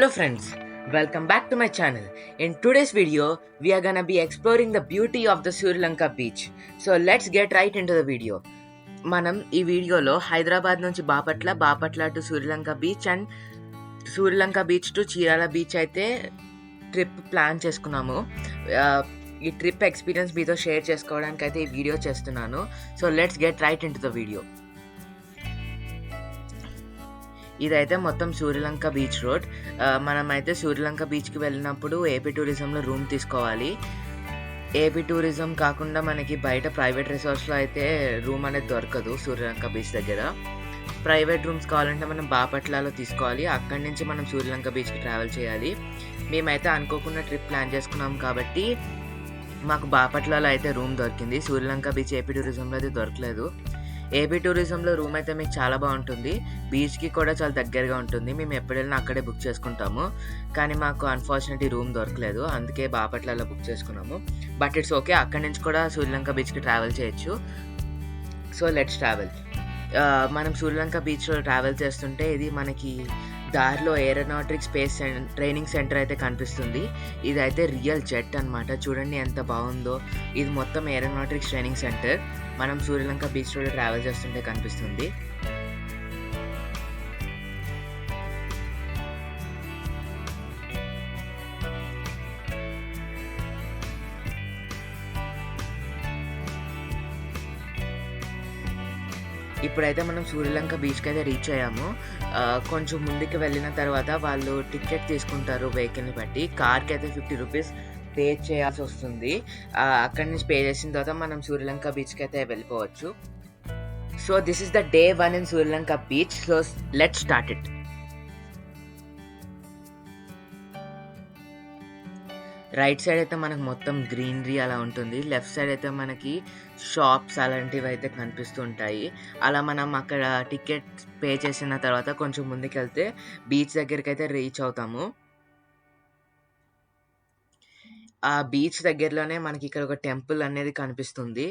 Hello friends, welcome back to my channel. In today's video, we are gonna be exploring the beauty of the Sri Lanka beach. So let's get right into the video. మనం ఈ వీడియోలో హైదరాబాద్ నుంచి Bapatla to Suryalanka beach and Suryalanka beach to Chirala beach అయితే trip plan చేసుకున్నాము. ఈ trip experience మీతో share చేసుకోవడానికి అయితే ఈ వీడియో చేస్తున్నాను. So let's get right in to the video. ఇదైతే మొత్తం సూర్యలంక బీచ్ రోడ్. మనమైతే సూర్యలంక బీచ్కి వెళ్ళినప్పుడు ఏపీ టూరిజంలో రూమ్ తీసుకోవాలి. ఏపీ టూరిజం కాకుండా మనకి బయట ప్రైవేట్ రిసార్ట్స్లో అయితే రూమ్ అనేది దొరకదు. సూర్యలంక బీచ్ దగ్గర ప్రైవేట్ రూమ్స్ కావాలంటే మనం బాపట్లలో తీసుకోవాలి. అక్కడి నుంచి మనం సూర్యలంక బీచ్కి ట్రావెల్ చేయాలి. మేమైతే అనుకోకుండా ట్రిప్ ప్లాన్ చేసుకున్నాం కాబట్టి మాకు బాపట్లలో అయితే రూమ్ దొరికింది. సూర్యలంక బీచ్ ఏపీ టూరిజంలో అయితే దొరకలేదు. ఏపీ టూరిజంలో రూమ్ అయితే మీకు చాలా బాగుంటుంది, బీచ్కి కూడా చాలా దగ్గరగా ఉంటుంది. మేము ఎప్పుడైనా అక్కడే బుక్ చేసుకుంటాము, కానీ మాకు అన్ఫార్చునేట్లీ రూమ్ దొరకలేదు, అందుకే బాపట్లలో బుక్ చేసుకున్నాము. బట్ ఇట్స్ ఓకే, అక్కడి నుంచి కూడా సూర్యలంక బీచ్కి ట్రావెల్ చేయొచ్చు. So let's travel. మనం సూర్యలంక బీచ్లో ట్రావెల్ చేస్తుంటే ఇది మనకి దారిలో ఏరోనాటిక్ స్పేస్ ట్రైనింగ్ సెంటర్ అయితే కనిపిస్తుంది. ఇదైతే రియల్ జెట్ అనమాట, చూడండి ఎంత బాగుందో. ఇది మొత్తం ఏరోనాటిక్స్ ట్రైనింగ్ సెంటర్ మనం సూర్యలంక బీచ్ రోడ్ ట్రావెల్ చేస్తుంటే కనిపిస్తుంది. ఇప్పుడైతే మనం సూర్యలంక బీచ్కి అయితే రీచ్ అయ్యాము. కొంచెం ముందుకు వెళ్ళిన తర్వాత వాళ్ళు టికెట్ తీసుకుంటారు వెహికల్ని బట్టి. కార్కి అయితే 50 రూపీస్ పే చేయాల్సి వస్తుంది. అక్కడి నుంచి పే చేసిన తర్వాత మనం సూర్యలంక బీచ్కి అయితే వెళ్ళిపోవచ్చు. So this is the day 1 in Suryalanka beach. So let's start it. Right side అయితే మనకు మొత్తం గ్రీనరీ అలా ఉంటుంది. లెఫ్ట్ సైడ్ అయితే మనకి షాప్స్ అలాంటివి అయితే కనిపిస్తుంటాయి. అలా మనం అక్కడ టికెట్ పే చేసిన తర్వాత కొంచెం ముందుకెళ్తే బీచ్ దగ్గరికి అయితే రీచ్ అవుతాము. ఆ బీచ్ దగ్గరలోనే మనకి ఇక్కడ ఒక టెంపుల్ అనేది కనిపిస్తుంది.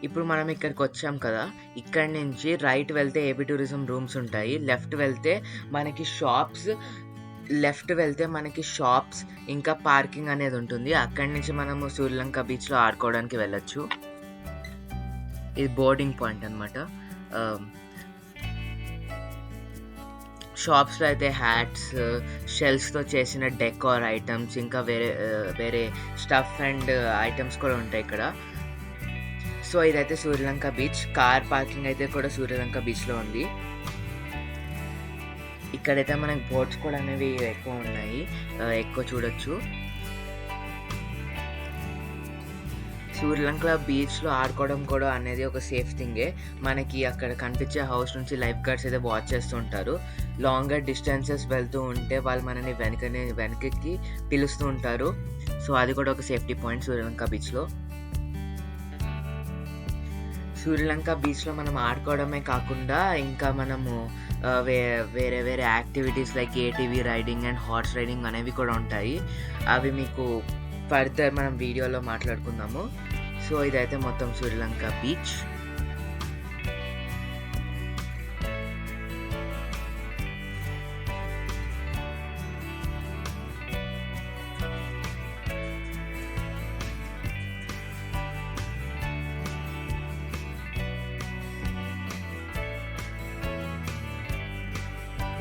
ఇప్పుడు మనం ఇక్కడికి వచ్చాం కదా, ఇక్కడి నుంచి రైట్ వెళ్తే ఏపీ టూరిజం రూమ్స్ ఉంటాయి, లెఫ్ట్ వెళ్తే మనకి షాప్స్ ఇంకా పార్కింగ్ అనేది ఉంటుంది. అక్కడి నుంచి మనము సూర్యలంక బీచ్లో ఆడుకోవడానికి వెళ్ళొచ్చు. ఇది బోర్డింగ్ పాయింట్ అనమాట. షాప్స్లో అయితే హ్యాట్స్, షెల్స్తో చేసిన డెకోర్ ఐటమ్స్, ఇంకా వేరే స్టఫ్ అండ్ ఐటమ్స్ కూడా ఉంటాయి ఇక్కడ. సో ఇదైతే సూర్యలంక బీచ్. కార్ పార్కింగ్ అయితే కూడా సూర్యలంక బీచ్లో ఉంది. ఇక్కడైతే మనకి బోట్స్ కూడా అనేవి ఎక్కువ ఉన్నాయి, ఎక్కువ చూడొచ్చు. సూర్యలంక బీచ్లో ఆడుకోవడం కూడా అనేది ఒక సేఫ్ థింగే. మనకి అక్కడ కనిపించే హౌస్ నుంచి లైఫ్ గార్డ్స్ అయితే వాచ్ చేస్తూ ఉంటారు. లాంగర్ డిస్టెన్సెస్ వెళ్తూ ఉంటే వాళ్ళు మనని వెనక్కి పిలుస్తూ ఉంటారు. సో అది కూడా ఒక సేఫ్టీ పాయింట్ సూర్యలంక బీచ్లో. సూర్యలంక బీచ్లో మనం ఆడుకోవడమే కాకుండా ఇంకా మనము వేరే activities like ATV riding and horse riding అనేవి కూడా ఉంటాయి. అవి మీకు ఫర్దర్ మనం వీడియోలో మాట్లాడుకుందాము. సో ఇదైతే మొత్తం సూర్యలంక బీచ్.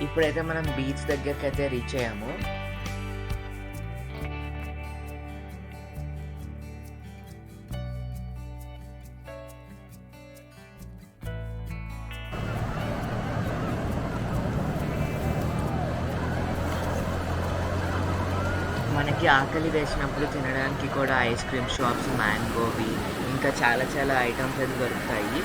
ఇప్పుడైతే మనం బీచ్ దగ్గరికి అయితే రీచ్ అయ్యాము. మనకి ఆకలి వేసినప్పుడు తినడానికి కూడా ఐస్ క్రీమ్ షాప్స్, మ్యాంగోవి, ఇంకా చాలా ఐటమ్స్ అయితే దొరుకుతాయి.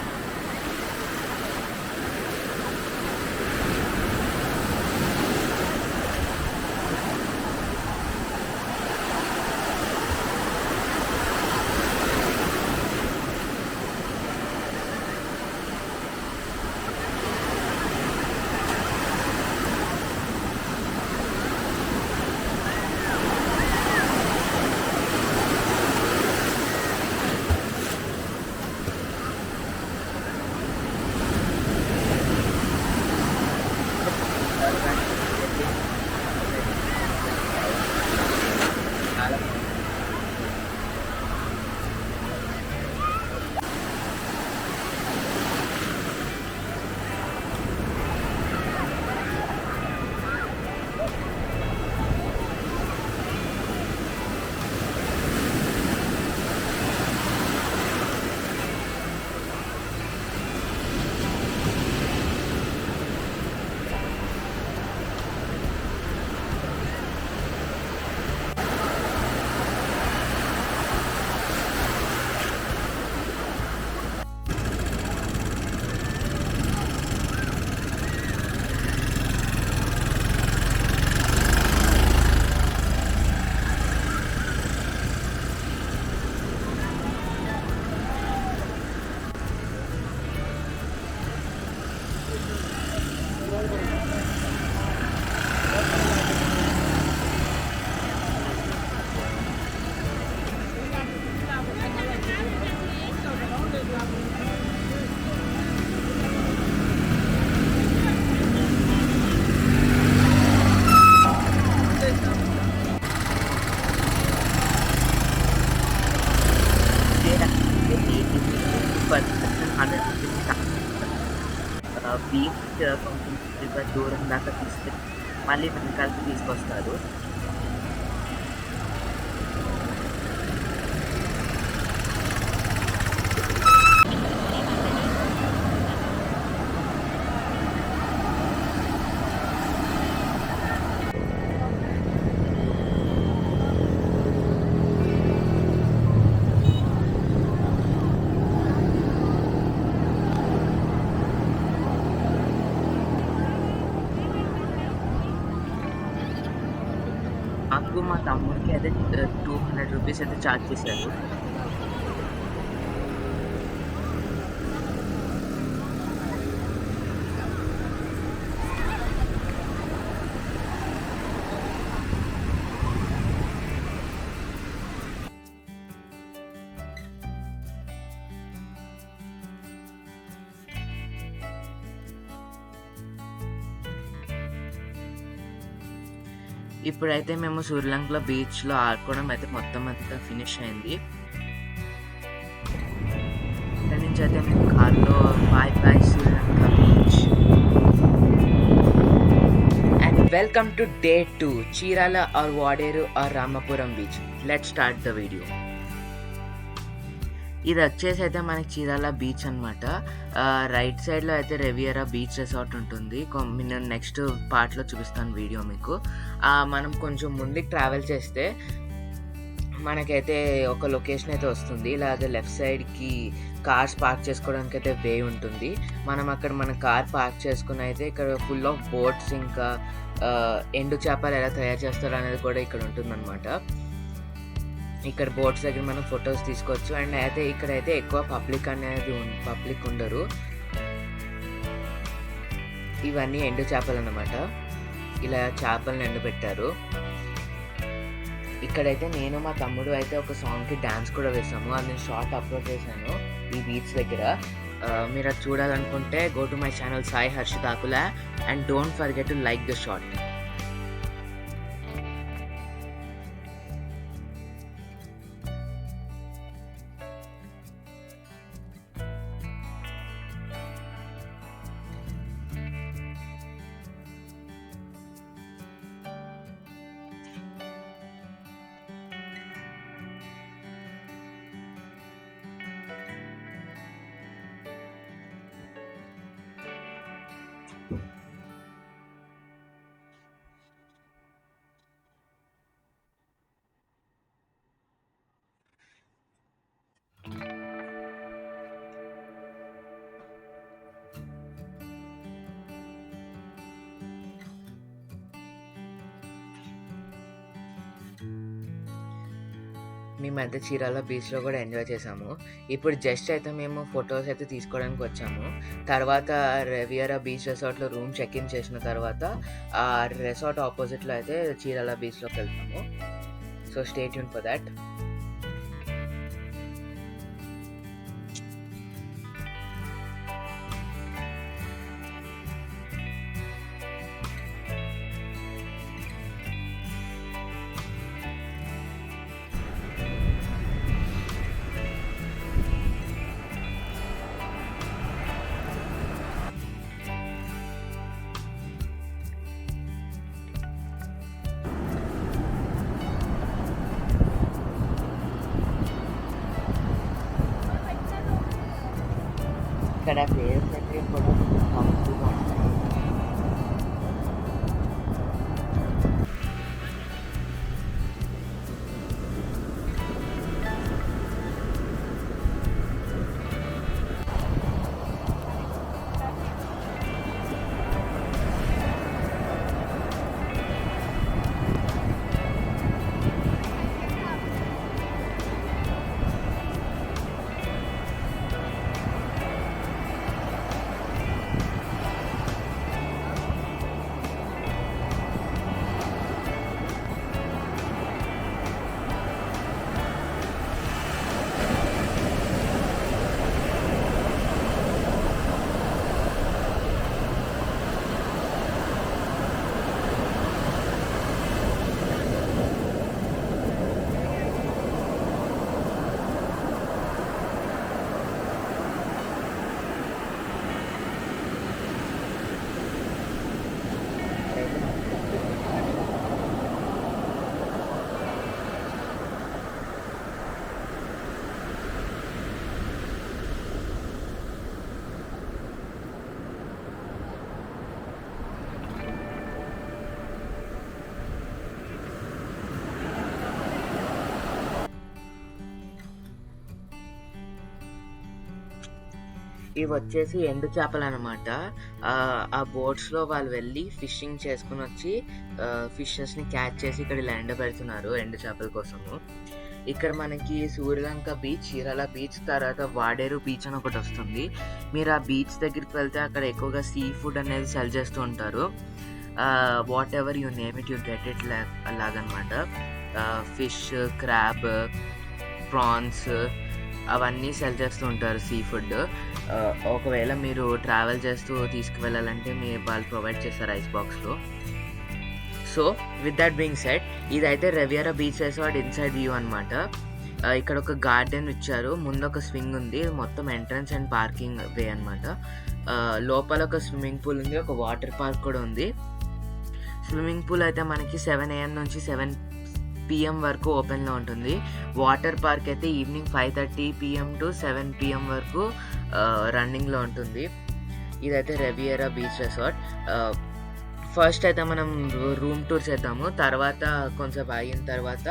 బీచ్ కొంచెం దూరం దాకా తీసుకెళ్ళి మళ్ళీ వెనకాలకి తీసుకొస్తారు. నాకు మా తమ్ముడికి అయితే 200 రూపీస్ అయితే ఛార్జ్ చేశారు. ఇప్పుడైతే మేము సూర్యలంకలో బీచ్లో ఆడుకోవడం అయితే మొత్తం అంతా ఫినిష్ అయింది. ఇక్కడి నుంచి అయితే మేము కార్లో bye bye Suryalanka beach. And welcome to day 2 Chirala or Vaderu or Ramapuram beach. Let's start the video. ఇది వచ్చేసి అయితే మనకి చీరాల బీచ్ అనమాట. రైట్ సైడ్లో అయితే రెవియరా బీచ్ రిసార్ట్ ఉంటుంది. నేను నెక్స్ట్ పార్ట్లో చూపిస్తాను వీడియో మీకు. మనం కొంచెం ముందుకు ట్రావెల్ చేస్తే మనకైతే ఒక లొకేషన్ అయితే వస్తుంది. ఇలాగ లెఫ్ట్ సైడ్కి కార్స్ పార్క్ చేసుకోవడానికి అయితే వే ఉంటుంది. మనం అక్కడ మన కార్ పార్క్ చేసుకుని అయితే ఇక్కడ ఫుల్ ఆఫ్ బోట్స్, ఇంకా ఎండు చేపలు ఎలా తయారు చేస్తారు అనేది కూడా ఇక్కడ ఉంటుందన్నమాట. ఇక్కడ బోట్స్ దగ్గర మనం ఫొటోస్ తీసుకోవచ్చు. అండ్ అయితే ఇక్కడైతే ఎక్కువ పబ్లిక్ ఉండరు. ఇవన్నీ ఎండు చేపలు అన్నమాట. ఇలా చేపలను ఎండబెట్టారు. ఇక్కడైతే నేను మా తమ్ముడు అయితే ఒక సాంగ్కి డ్యాన్స్ కూడా వేసాము. అది నేను షార్ట్ అప్లోడ్ చేశాను ఈ బీచ్ దగ్గర. మీరు అది చూడాలనుకుంటే go to my channel Sai Harshit Akula and don't forget to like the short. మేమైతే చీరాల బీచ్లో కూడా ఎంజాయ్ చేసాము. ఇప్పుడు జస్ట్ అయితే మేము ఫొటోస్ అయితే తీసుకోవడానికి వచ్చాము. తర్వాత రెవియరా బీచ్ రిసార్ట్లో రూమ్ చెక్ ఇన్ చేసిన తర్వాత ఆ రిసార్ట్ ఆపోజిట్లో అయితే చీరాల బీచ్లోకి వెళ్తాము. So stay tune for that. ఇక్కడ ప్లేయర్స్ అయితే కూడా పవర్ఫుల్గా ఉంటాయి. ఇవొచ్చేసి ఎండు చేపలనమాట. ఆ బోట్స్‌లో వాళ్ళు వెళ్ళి ఫిషింగ్ చేసుకొనొచ్చి ఫిషెస్‌ని క్యాచ్ చేసి ఇక్కడ ఇలా ఎండబెడుతున్నారు ఎండు చేపల కోసము. ఇక్కడ మనకి సూర్యలంక బీచ్, చీరాల బీచ్, తర్వాత వాడేరు బీచ్ అని ఒకటొస్తుంది. మీరు ఆ బీచ్ దగ్గరికి వెళ్తే అక్కడ ఎక్కువగా సీ ఫుడ్ అనేది సెల్ చేస్తూ ఉంటారు. What ever you name it you get it అలాగనమాట. ఫిష్, క్రాబ్, ప్రాన్స్ అవన్నీ సెల్ చేస్తూ ఉంటారు సీ ఫుడ్. ఒకవేళ మీరు ట్రావెల్ చేస్తూ తీసుకువెళ్ళాలంటే వాళ్ళు ప్రొవైడ్ చేస్తారు ఐస్ బాక్స్‌లో. So, with that being said, ఇదైతే రివియరా బీచ్ రిసార్ట్ ఇన్‌సైడ్ వ్యూ అనమాట. ఇక్కడ ఒక గార్డెన్ ఇచ్చారు. ముందొక స్వింగ్ ఉంది. మొత్తం ఎంట్రన్స్ అండ్ పార్కింగ్ వే అనమాట. లోపల ఒక స్విమ్మింగ్ పూల్ ఉంది. ఒక వాటర్ పార్క్ కూడా ఉంది. స్విమ్మింగ్ పూల్ అయితే మనకి 7 AM నుంచి 7 PM వరకు ఓపెన్‌లో ఉంటుంది. వాటర్ పార్క్ అయితే ఈవినింగ్ 5:30 PM టు 7 PM వరకు రన్నింగ్‌లో ఉంటుంది. ఇదైతే రివియరా బీచ్ రిసార్ట్. ఫస్ట్ అయితే మనం రూమ్ టూర్ చేద్దాము. తర్వాత కొంచెం అయిన తర్వాత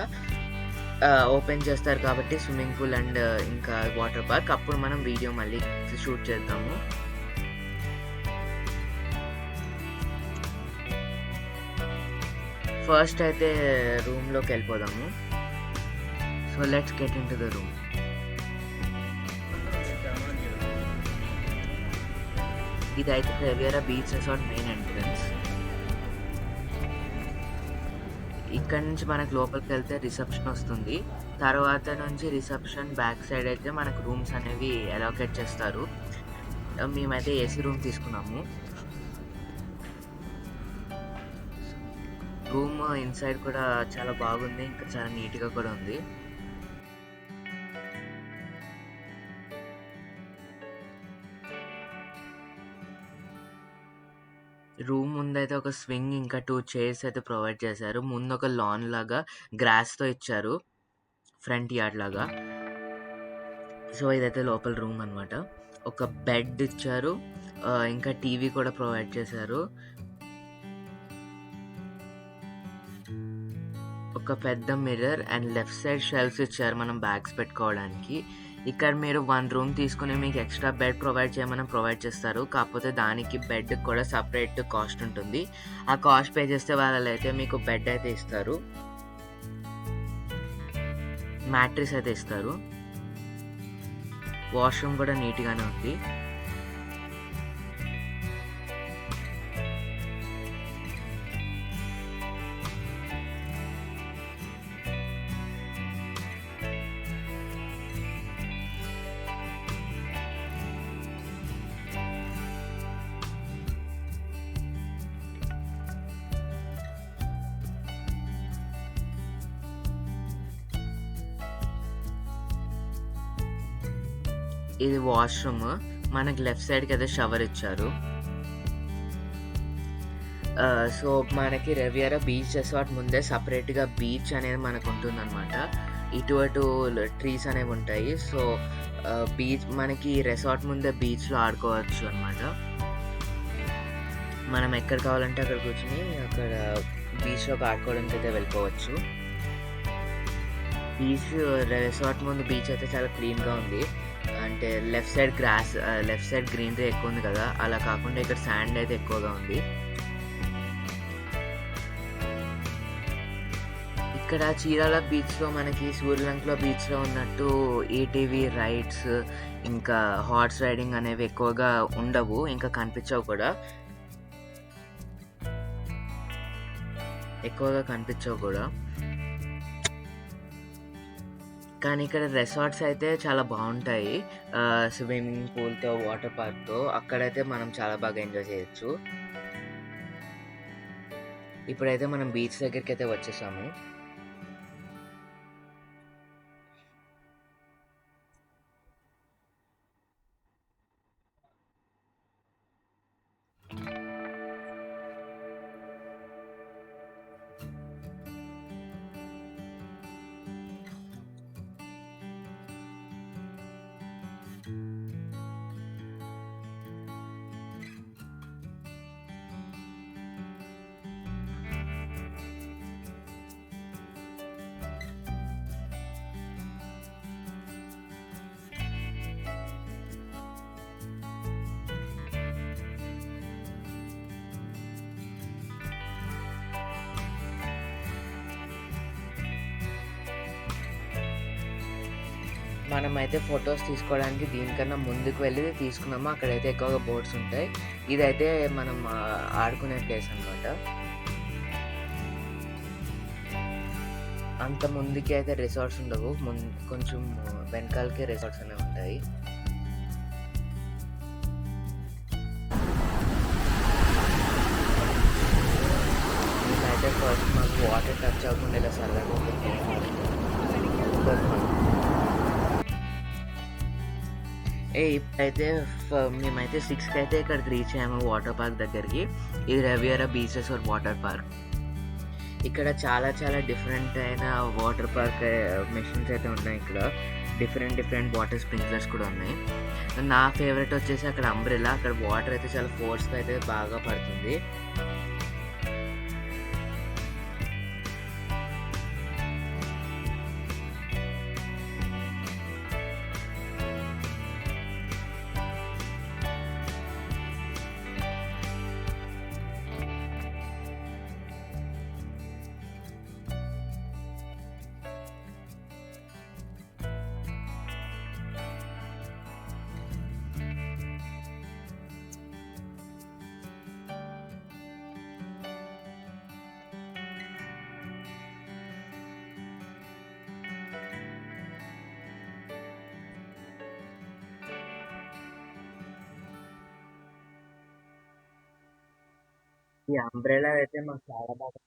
ఓపెన్ చేస్తారు కాబట్టి స్విమ్మింగ్ పూల్ అండ్ ఇంకా వాటర్ పార్క్. అప్పుడు మనం వీడియో మళ్ళీ షూట్ చేద్దాము. ఫస్ట్ అయితే రూమ్‌లోకి వెళ్ళిపోదాము. So let's get into the room. ఇదైతే రివియరా బీచ్ రిసార్ట్ మెయిన్ ఎంట్రన్స్. ఇక్కడ నుంచి మనకు లోపలికి వెళ్తే రిసెప్షన్ వస్తుంది. తర్వాత నుంచి రిసెప్షన్ బ్యాక్ సైడ్ అయితే మనకు రూమ్స్ అనేవి అలోకేట్ చేస్తారు. మేమైతే ఏసీ రూమ్ తీసుకున్నాము. రూమ్ ఇన్సైడ్ కూడా చాలా బాగుంది. ఇంకా చాలా నీట్‌గా కూడా ఉంది. రూమ్ ముందైతే ఒక స్వింగ్ ఇంకా 2 చైర్స్ అయితే ప్రొవైడ్ చేశారు. ముందొక లాన్ లాగా గ్రాస్‌తో ఇచ్చారు. ఫ్రంట్ యార్డ్ లాగా. సో, ఇదైతే లోపల రూమ్ అనమాట. ఒక బెడ్ ఇచ్చారు. ఇంకా టీవీ కూడా ప్రొవైడ్ చేశారు. ఒక పెద్ద mirror and left side shelves ఇచ్చారు మనం బ్యాగ్స్ పెట్టుకోవడానికి. ఇక్కడ మీరు 1 రూమ్ తీసుకొని మీకు ఎక్స్ట్రా బెడ్ ప్రొవైడ్ చేయమని ప్రొవైడ్ చేస్తారు. కాకపోతే దానికి బెడ్‌కి కూడా సెపరేట్ కాస్ట్ ఉంటుంది. ఆ కాస్ట్ పే చేస్తే వాళ్ళైతే మీకు బెడ్ అయితే ఇస్తారు. మ్యాట్రెస్ అయితే ఇస్తారు. వాష్‌రూమ్ కూడా నీట్‌గానే ఉంది. ఇది వాష్‌రూమ్. మనకి లెఫ్ట్ సైడ్‌కి అయితే షవర్ ఇచ్చారు. సో, మనకి రివియరా బీచ్ రిసార్ట్ ముందే సెపరేట్‌గా బీచ్ అనేది మనకు ఉంటుందన్నమాట. ఇటు అటు ట్రీస్ అనేవి ఉంటాయి. సో, బీచ్ మనకి రిసార్ట్ ముందే బీచ్‌లో ఆడుకోవచ్చు అనమాట. మనం ఎక్కడ కావాలంటే అక్కడ కూర్చొని అక్కడ బీచ్‌లోకి ఆడుకోవడానికి అయితే వెళ్ళిపోవచ్చు. రిసార్ట్ ముందు బీచ్ అయితే చాలా క్లీన్‌గా ఉంది. అంటే లెఫ్ట్ సైడ్ గ్రీనరీ ఎక్కువ ఉంది కదా! అలా కాకుండా ఇక్కడ సాండ్ అయితే ఎక్కువగా ఉంది. ఇక్కడ చీరాల బీచ్‌లో మనకి సూర్యలంకలో బీచ్‌లో ఉన్నట్టు ఏటీవీ రైడ్స్, ఇంకా హార్స్ రైడింగ్ అనేవి ఎక్కువగా ఉండవు. ఇంకా కనిపించవు కూడా. కానీ ఇక్కడ రిసార్ట్స్ అయితే చాలా బావుంటాయి. స్విమ్మింగ్ పూల్‌తో, వాటర్ పార్క్‌తో అక్కడైతే మనం చాలా బాగా ఎంజాయ్ చేయొచ్చు. ఇప్పుడైతే మనం బీచ్ దగ్గరికైతే వచ్చేసాము. మనమైతే ఫొటోస్ తీసుకోవడానికి దీనికన్నా ముందుకు వెళ్ళి తీసుకున్నాము. అక్కడైతే ఎక్కువగా బోట్స్ ఉంటాయి. ఇదైతే మనం ఆడుకునే ప్లేస్ అనమాట. అంత ముందుకి అయితే రిసార్ట్స్ ఉండవు. కొంచెం వెనకాలకే రిసార్ట్స్ అనేవి ఉంటాయి. మేమైతే ఫస్ట్ మాకు వాటర్ టచ్ అవ్వకుండా ఇలా సరదాగా ఇప్పుడైతే మేమైతే 6కి అయితే ఇక్కడికి రీచ్ అయ్యాము వాటర్ పార్క్ దగ్గరికి. ఇది రివియరా బీచ్ రిసార్ట్ వాటర్ పార్క్. ఇక్కడ చాలా చాలా డిఫరెంట్ అయిన వాటర్ పార్క్ మెషిన్స్ అయితే ఉన్నాయి. ఇక్కడ డిఫరెంట్ వాటర్ స్ప్రింక్లర్స్ కూడా ఉన్నాయి. నా ఫేవరెట్ వచ్చేసి అక్కడ అంబ్రెల్లా. అక్కడ వాటర్ అయితే చాలా ఫోర్స్గా అయితే బాగా పడుతుంది. ఈ అంబ్రెల్లా అయితే మాకు చాలా బాగా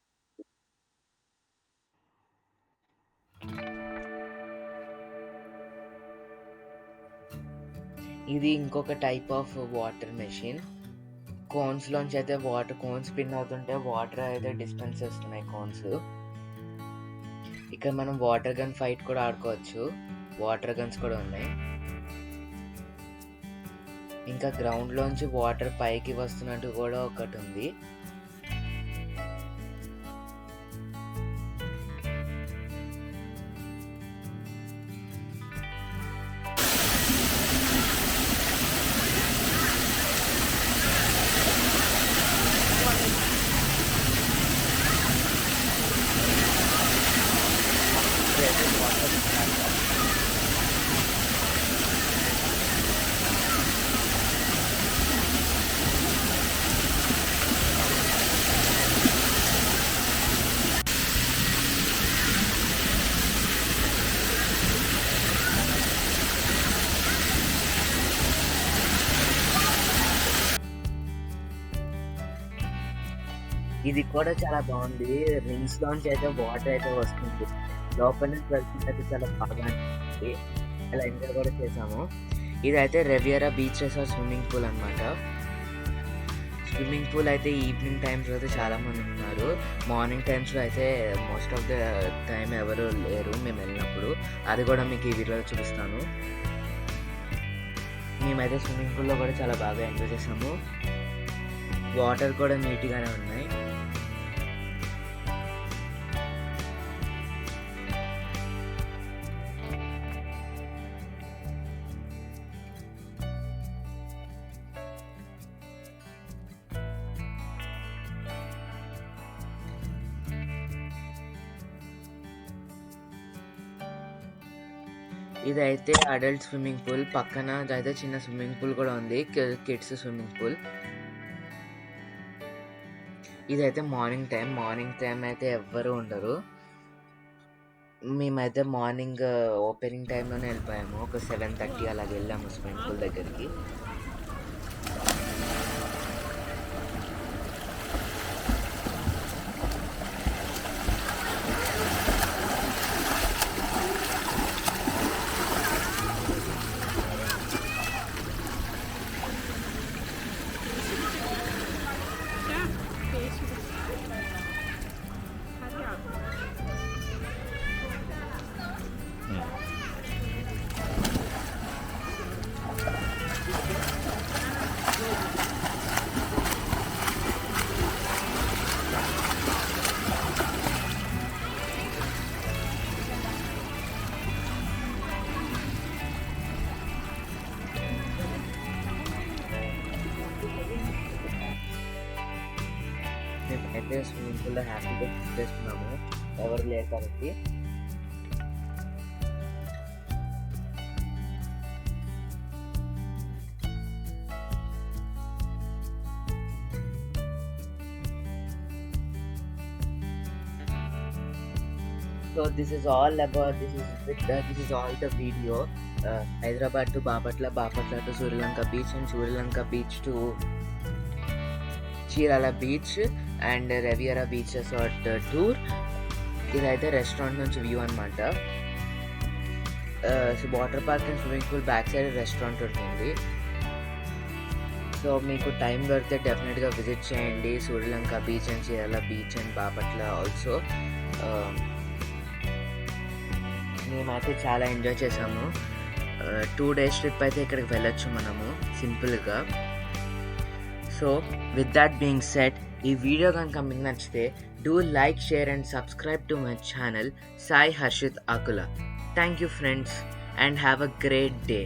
ఇది ఇంకొక టైప్ ఆఫ్ వాటర్ మెషిన్. కోన్స్లోంచి అయితే కోన్స్ స్పిన్ అవుతుంటే వాటర్ అయితే డిస్టెన్స్ వస్తున్నాయి కోన్స్. ఇక్కడ మనం వాటర్ గన్ ఫైట్ కూడా ఆడుకోవచ్చు. వాటర్ గన్స్ కూడా ఉన్నాయి. ఇంకా గ్రౌండ్లోంచి వాటర్ పైకి వస్తున్నట్టు కూడా ఒకటి ఉంది. ఇది కూడా చాలా బాగుంది. రింగ్స్ లోంచి అయితే వాటర్ అయితే వస్తుంది. లోపల నుంచి వెళ్తుంటే చాలా బాగా అనిపిస్తుంది. అలా ఎంజాయ్ కూడా చేసాము. ఇదైతే రివియరా బీచ్ రిసార్ట్ స్విమ్మింగ్ పూల్ అనమాట. స్విమ్మింగ్ పూల్ అయితే ఈవినింగ్ టైమ్స్లో అయితే చాలామంది ఉన్నారు. మార్నింగ్ టైమ్స్లో అయితే మోస్ట్ ఆఫ్ ద టైం ఎవరు లేరు మేము వెళ్ళినప్పుడు. అది కూడా మీకు ఈ వీడియోలో చూపిస్తాను. మేమైతే స్విమ్మింగ్ పూల్లో కూడా చాలా బాగా ఎంజాయ్ చేసాము. వాటర్ కూడా నీట్గానే ఉన్నాయి. ఇదైతే అడల్ట్ స్విమ్మింగ్ పూల్. పక్కన అయితే చిన్న స్విమ్మింగ్ పూల్ కూడా ఉంది, కిడ్స్ స్విమ్మింగ్ పూల్. ఇదైతే మార్నింగ్ టైం అయితే ఎవ్వరు ఉండరు. మేమైతే మార్నింగ్ ఓపెనింగ్ టైంలోనే వెళ్ళిపోయాము. ఒక 7:30 అలాగ వెళ్ళాము స్విమ్మింగ్ పూల్ దగ్గరికి. మేమైతే స్విమ్మింగ్ పూల్లో హ్యాపీగా చేసుకున్నాము, ఎవరు లేరు కాబట్టి. So this is all all the video. Hyderabad to Bapatla, Bapatla to Sri Lanka beach, and Sri Lanka beach to Chirala beach and Riviera beach resort tour. ఇదైతే రెస్టారెంట్ నుంచి వ్యూ అనమాట. So water park and swimming pool back side restaurant ఉంటుంది. So మీకు time దొరికితే డెఫినెట్గా visit చేయండి Suryalanka beach and Chirala beach and Bapatla also. మేమైతే చాలా ఎంజాయ్ చేసాము. 2 days ట్రిప్ అయితే ఇక్కడికి వెళ్ళొచ్చు మనము సింపుల్గా. So with that being set, ఈ వీడియో కనుక మీకు నచ్చితే do like, share and subscribe to my channel Sai Harshit Akula. Thank you friends and have a great day.